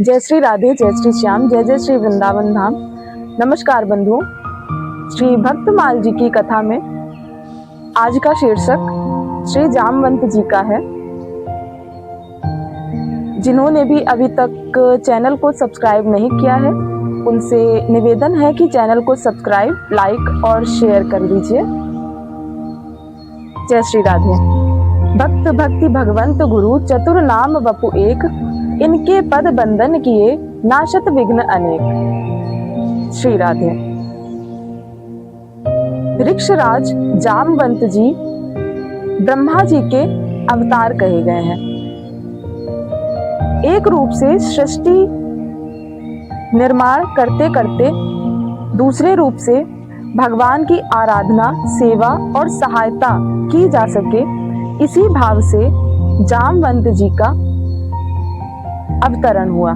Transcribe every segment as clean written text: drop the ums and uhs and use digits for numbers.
जय श्री राधे, जय श्री श्याम, जय जय श्री वृंदावन धाम। नमस्कार बंधुओं, श्री भक्तमाल जी की कथा में आज का शीर्षक श्री जामवंत जी का है। जिन्होंने भी अभी तक चैनल को सब्सक्राइब नहीं किया है, उनसे निवेदन है कि चैनल को सब्सक्राइब, लाइक और शेयर कर दीजिए। जय श्री राधे। भक्त भक्ति भगवंत गुरु चतुर नाम वपु एक, इनके पद बंदन किए नाशत विघ्न अनेक। श्री राधे। ऋक्षराज जामवंत जी ब्रह्मा जी के अवतार कहे गए हैं। एक रूप से सृष्टि निर्माण करते करते दूसरे रूप से भगवान की आराधना, सेवा और सहायता की जा सके, इसी भाव से जामवंत जी का अवतरण हुआ।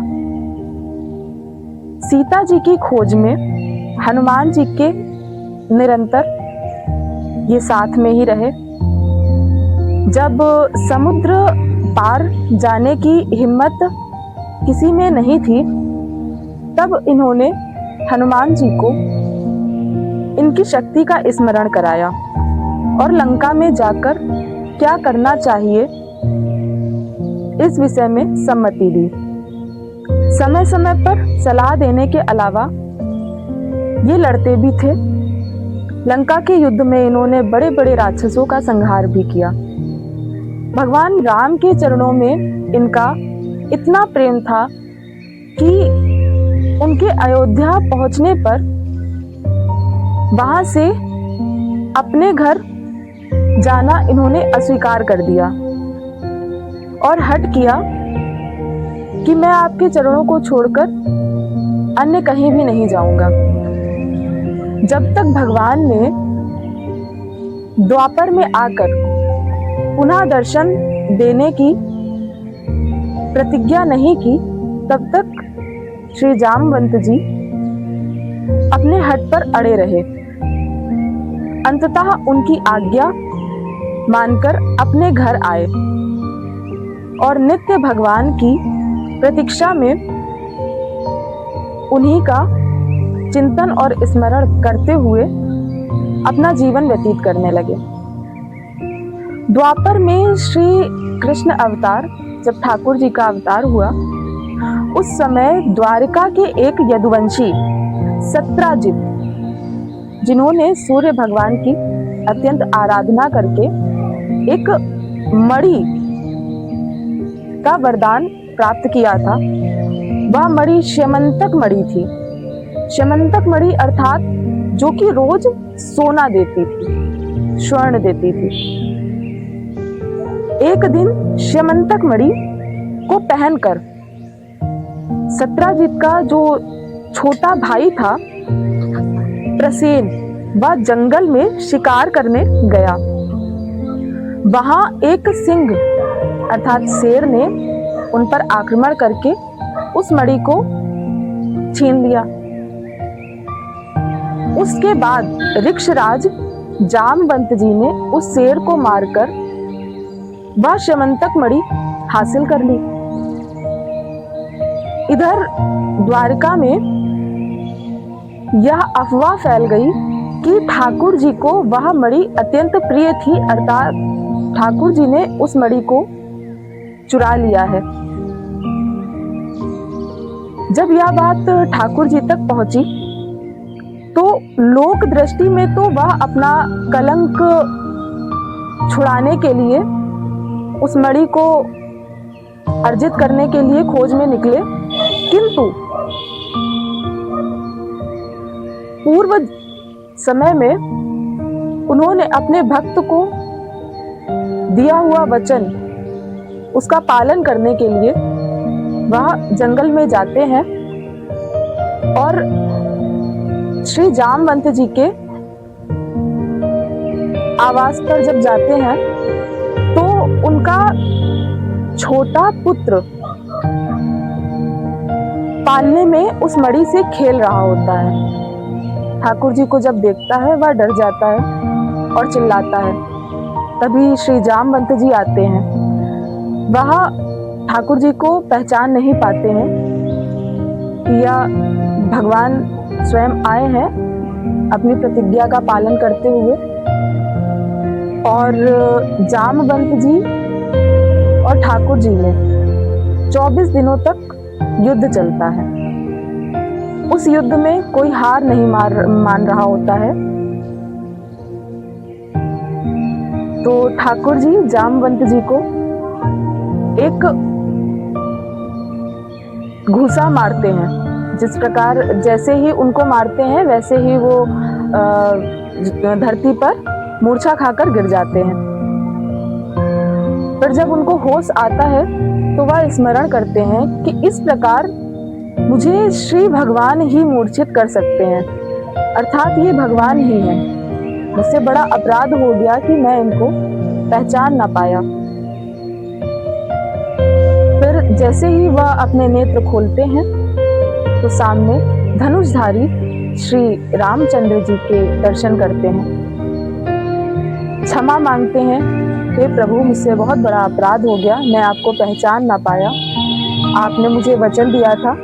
सीता जी की खोज में हनुमान जी के निरंतर ये साथ में ही रहे। जब समुद्र पार जाने की हिम्मत किसी में नहीं थी, तब इन्होंने हनुमान जी को इनकी शक्ति का स्मरण कराया और लंका में जाकर क्या करना चाहिए इस विषय में सम्मति दी। समय समय पर सलाह देने के अलावा ये लड़ते भी थे। लंका के युद्ध में इन्होंने बड़े बड़े राक्षसों का संहार भी किया। भगवान राम के चरणों में इनका इतना प्रेम था कि उनके अयोध्या पहुंचने पर वहां से अपने घर जाना इन्होंने अस्वीकार कर दिया और हट किया कि मैं आपके चरणों को छोड़कर अन्य कहीं भी नहीं जाऊंगा। जब तक भगवान ने द्वापर में आकर पुनः दर्शन देने की प्रतिज्ञा नहीं की, तब तक श्री जामवंत जी अपने हट पर अड़े रहे। अंततः उनकी आज्ञा मानकर अपने घर आए और नित्य भगवान की प्रतीक्षा में उन्हीं का चिंतन और स्मरण करते हुए अपना जीवन व्यतीत करने लगे। द्वापर में श्री कृष्ण अवतार, जब ठाकुर जी का अवतार हुआ, उस समय द्वारिका के एक यदुवंशी सत्राजित, जिन्होंने सूर्य भगवान की अत्यंत आराधना करके एक मणि का वरदान प्राप्त किया था, वह मणि श्यमंतक मणि थी। श्यमंतक मणि अर्थात जो कि रोज सोना देती थी, स्वर्ण देती थी। एक दिन श्यमंतक मणि को पहनकर सत्राजित का जो छोटा भाई था प्रसेन, वह जंगल में शिकार करने गया। वहां एक सिंह अर्थात शेर ने उन पर आक्रमण करके उस मणि को छीन लिया। उसके बाद ऋक्षराज जामवंत जी ने उस शेर को मारकर वह श्यमंतक मणि हासिल कर ली। इधर द्वारका में यह अफवाह फैल गई कि ठाकुर जी को वह मणि अत्यंत प्रिय थी, अर्थात ठाकुर जी ने उस मणि को चुरा लिया है। जब यह बात ठाकुर जी तक पहुंची तो लोक दृष्टि में तो वह अपना कलंक छुड़ाने के लिए उस मणि को अर्जित करने के लिए खोज में निकले, किंतु पूर्व समय में उन्होंने अपने भक्त को दिया हुआ वचन, उसका पालन करने के लिए वह जंगल में जाते हैं और श्री जामवंत जी के आवास पर जब जाते हैं तो उनका छोटा पुत्र पालने में उस मणि से खेल रहा होता है। ठाकुर जी को जब देखता है वह डर जाता है और चिल्लाता है। तभी श्री जामवंत जी आते हैं। वह ठाकुर जी को पहचान नहीं पाते हैं कि यह भगवान स्वयं आए हैं अपनी प्रतिज्ञा का पालन करते हुए, और जामवंत जी और ठाकुर जी में 24 दिनों तक युद्ध चलता है। उस युद्ध में कोई हार नहीं मान रहा होता है। तो ठाकुर जी जामवंत जी को एक घूसा मारते हैं। जिस प्रकार जैसे ही उनको मारते हैं वैसे ही वो धरती पर मूर्छा खाकर गिर जाते हैं। पर जब उनको होश आता है तो वह स्मरण करते हैं कि इस प्रकार मुझे श्री भगवान ही मूर्छित कर सकते हैं, अर्थात ये भगवान ही हैं। मुझसे बड़ा अपराध हो गया कि मैं इनको पहचान ना पाया। फिर जैसे ही वह अपने नेत्र खोलते हैं तो सामने धनुषधारी श्री रामचंद्र जी के दर्शन करते हैं। क्षमा मांगते हैं, हे प्रभु मुझसे बहुत बड़ा अपराध हो गया, मैं आपको पहचान ना पाया। आपने मुझे वचन दिया था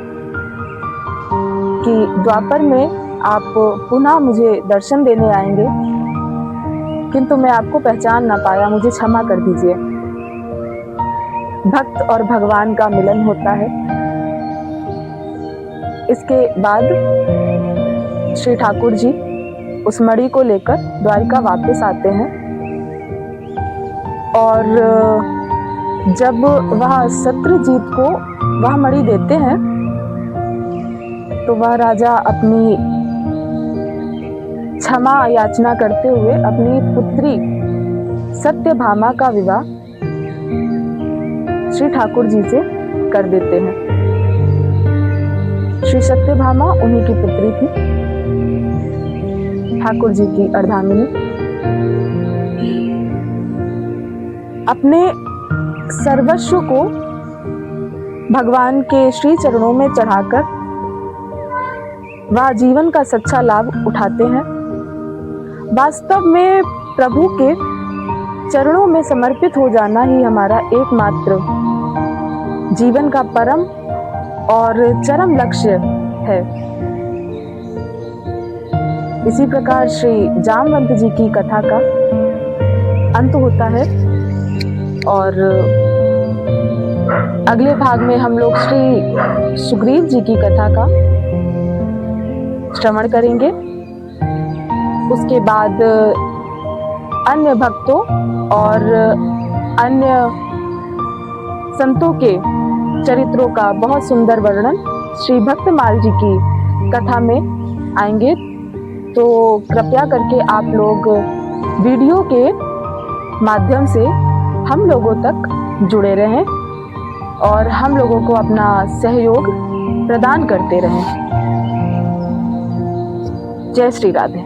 कि द्वापर में आप पुनः मुझे दर्शन देने आएंगे, किंतु मैं आपको पहचान ना पाया, मुझे क्षमा कर दीजिए। भक्त और भगवान का मिलन होता है। इसके बाद श्री ठाकुर जी उस मणि को लेकर द्वारिका वापस आते हैं, और जब वह सत्यजीत को वह मणि देते हैं तो वह राजा अपनी क्षमा याचना करते हुए अपनी पुत्री सत्यभामा का विवाह श्री ठाकुर जी से कर देते हैं। श्री सत्यभामा उन्हीं की पुत्री थी, ठाकुर जी की अर्धांगिनी। अपने सर्वस्व को भगवान के श्री चरणों में चढ़ाकर वह जीवन का सच्चा लाभ उठाते हैं। वास्तव में प्रभु के चरणों में समर्पित हो जाना ही हमारा एकमात्र जीवन का परम और चरम लक्ष्य है। इसी प्रकार श्री जामवंत जी की कथा का अंत होता है, और अगले भाग में हम लोग श्री सुग्रीव जी की कथा का श्रवण करेंगे। उसके बाद अन्य भक्तों और अन्य संतों के चरित्रों का बहुत सुंदर वर्णन श्री भक्तमाल जी की कथा में आएंगे। तो कृपया करके आप लोग वीडियो के माध्यम से हम लोगों तक जुड़े रहें और हम लोगों को अपना सहयोग प्रदान करते रहें। जय श्री राधे।